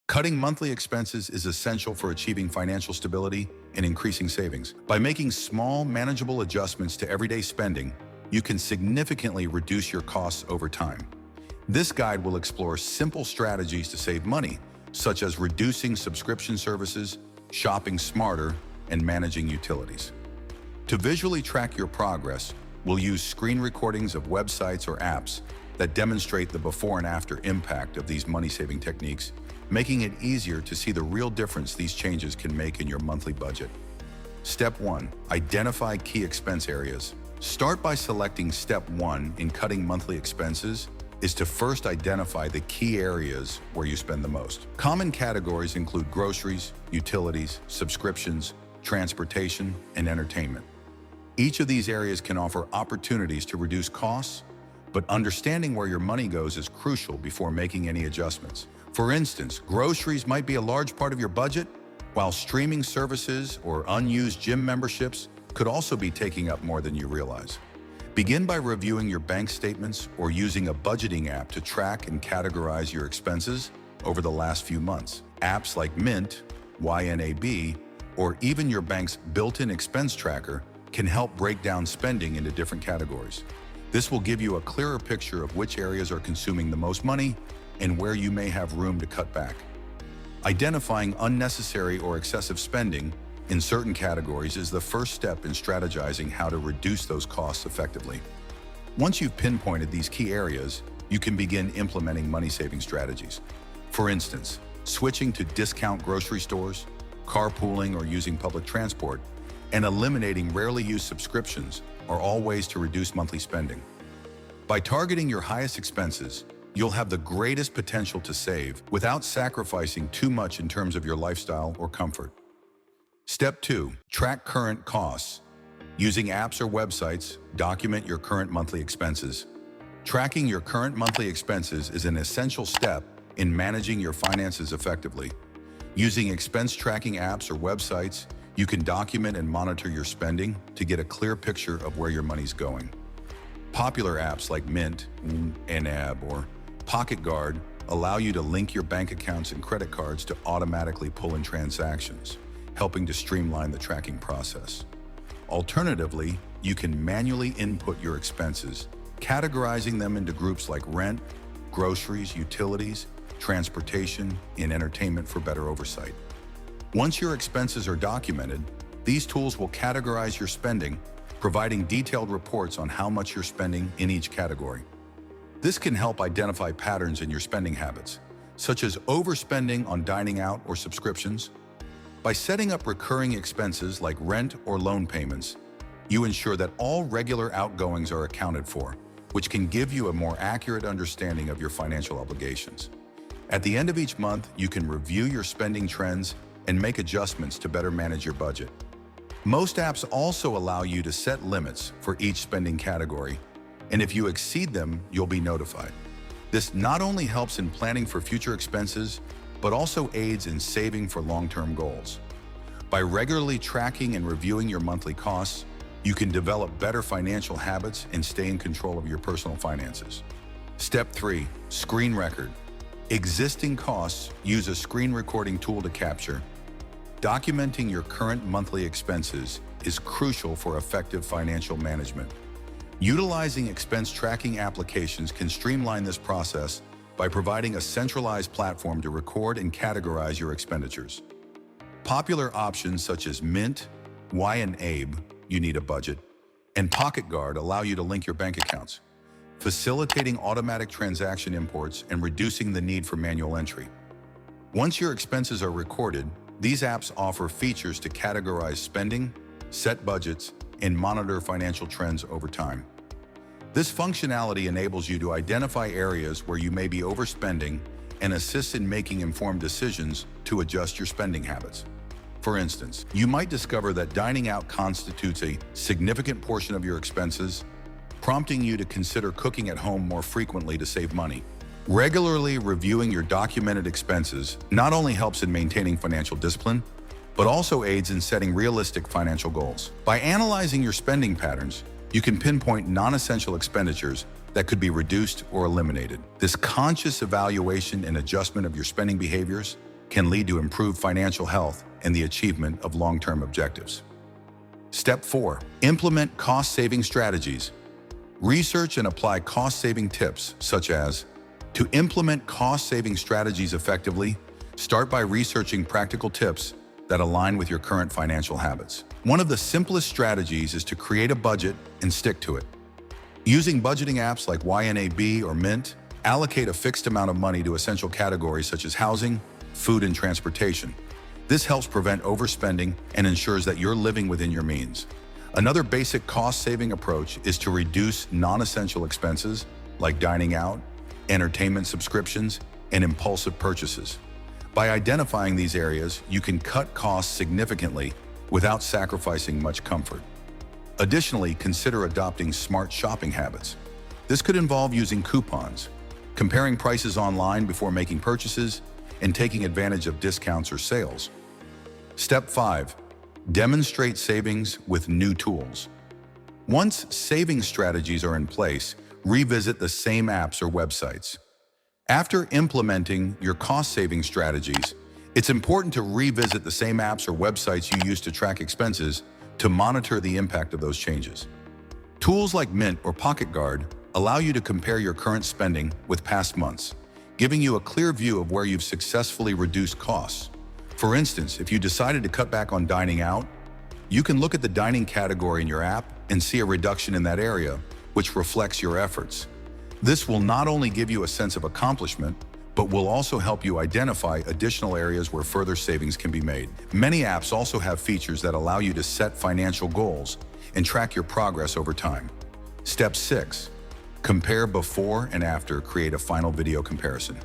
Cutting monthly expenses is essential for achieving financial stability and increasing savings. By making small, manageable adjustments to everyday spending, you can significantly reduce your costs over time. This guide will explore simple strategies to save money, such as reducing subscription services, shopping smarter, and managing utilities. To visually track your progress, we'll use screen recordings of websites or apps that demonstrate the before and after impact of these money-saving techniques, making it easier to see the real difference these changes can make in your monthly budget. Step 1. Identify key expense areas. Start by selecting Step 1 in cutting monthly expenses is to first identify the key areas where you spend the most. Common categories include groceries, utilities, subscriptions, transportation, and entertainment. Each of these areas can offer opportunities to reduce costs, but understanding where your money goes is crucial before making any adjustments. For instance, groceries might be a large part of your budget, while streaming services or unused gym memberships could also be taking up more than you realize. Begin by reviewing your bank statements or using a budgeting app to track and categorize your expenses over the last few months. Apps like Mint, YNAB, or even your bank's built-in expense tracker can help break down spending into different categories. This will give you a clearer picture of which areas are consuming the most money and where you may have room to cut back. Identifying unnecessary or excessive spending in certain categories is the first step in strategizing how to reduce those costs effectively. Once you've pinpointed these key areas, you can begin implementing money-saving strategies. For instance, switching to discount grocery stores, carpooling or using public transport, and eliminating rarely used subscriptions are all ways to reduce monthly spending. By targeting your highest expenses, you'll have the greatest potential to save without sacrificing too much in terms of your lifestyle or comfort. Step 2. Track current costs. Using apps or websites, document your current monthly expenses. Tracking your current monthly expenses is an essential step in managing your finances effectively. Using expense tracking apps or websites, you can document and monitor your spending to get a clear picture of where your money's going. Popular apps like Mint, YNAB, or Pocket Guard allow you to link your bank accounts and credit cards to automatically pull in transactions, helping to streamline the tracking process. Alternatively, you can manually input your expenses, categorizing them into groups like rent, groceries, utilities, transportation, and entertainment for better oversight. Once your expenses are documented, these tools will categorize your spending, providing detailed reports on how much you're spending in each category. This can help identify patterns in your spending habits, such as overspending on dining out or subscriptions. By setting up recurring expenses like rent or loan payments, you ensure that all regular outgoings are accounted for, which can give you a more accurate understanding of your financial obligations. At the end of each month, you can review your spending trends and make adjustments to better manage your budget. Most apps also allow you to set limits for each spending category, and if you exceed them, you'll be notified. This not only helps in planning for future expenses, but also aids in saving for long-term goals. By regularly tracking and reviewing your monthly costs, you can develop better financial habits and stay in control of your personal finances. Step 3. Screen record. Existing costs use a screen recording tool to capture. Documenting your current monthly expenses is crucial for effective financial management. Utilizing expense tracking applications can streamline this process by providing a centralized platform to record and categorize your expenditures. Popular options such as Mint, YNAB, you need a budget, and Pocket Guard allow you to link your bank accounts, facilitating automatic transaction imports and reducing the need for manual entry. Once your expenses are recorded, these apps offer features to categorize spending, set budgets, and monitor financial trends over time. This functionality enables you to identify areas where you may be overspending and assists in making informed decisions to adjust your spending habits. For instance, you might discover that dining out constitutes a significant portion of your expenses, prompting you to consider cooking at home more frequently to save money. Regularly reviewing your documented expenses not only helps in maintaining financial discipline, but also aids in setting realistic financial goals. By analyzing your spending patterns, you can pinpoint non-essential expenditures that could be reduced or eliminated. This conscious evaluation and adjustment of your spending behaviors can lead to improved financial health and the achievement of long-term objectives. Step 4. Implement cost-saving strategies. Research and apply cost-saving tips, such as: to implement cost-saving strategies effectively, start by researching practical tips that align with your current financial habits. One of the simplest strategies is to create a budget and stick to it. Using budgeting apps like YNAB or Mint, allocate a fixed amount of money to essential categories such as housing, food, and transportation. This helps prevent overspending and ensures that you're living within your means. Another basic cost-saving approach is to reduce non-essential expenses like dining out, entertainment subscriptions, and impulsive purchases. By identifying these areas, you can cut costs significantly without sacrificing much comfort. Additionally, consider adopting smart shopping habits. This could involve using coupons, comparing prices online before making purchases, and taking advantage of discounts or sales. Step 5. Demonstrate savings with new tools. Once saving strategies are in place, revisit the same apps or websites. After implementing your cost-saving strategies, it's important to revisit the same apps or websites you used to track expenses to monitor the impact of those changes. Tools like Mint or Pocket Guard allow you to compare your current spending with past months, giving you a clear view of where you've successfully reduced costs. For instance, if you decided to cut back on dining out, you can look at the dining category in your app and see a reduction in that area, which reflects your efforts. This will not only give you a sense of accomplishment, but will also help you identify additional areas where further savings can be made. Many apps also have features that allow you to set financial goals and track your progress over time. Step 6. Compare before and after. Create a final video comparison.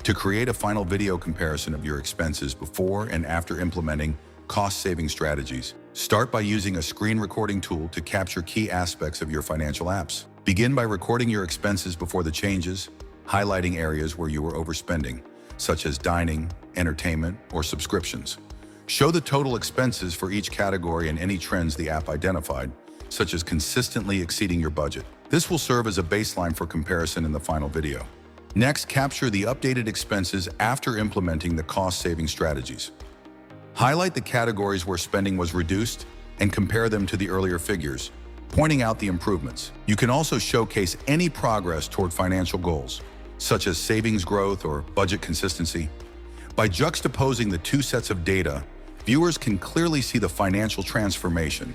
To create a final video comparison of your expenses before and after implementing cost-saving strategies, start by using a screen recording tool to capture key aspects of your financial apps. Begin by recording your expenses before the changes, highlighting areas where you were overspending, such as dining, entertainment, or subscriptions. Show the total expenses for each category and any trends the app identified, such as consistently exceeding your budget. This will serve as a baseline for comparison in the final video. Next, capture the updated expenses after implementing the cost-saving strategies. Highlight the categories where spending was reduced and compare them to the earlier figures, pointing out the improvements. You can also showcase any progress toward financial goals, such as savings growth or budget consistency. By juxtaposing the two sets of data, viewers can clearly see the financial transformation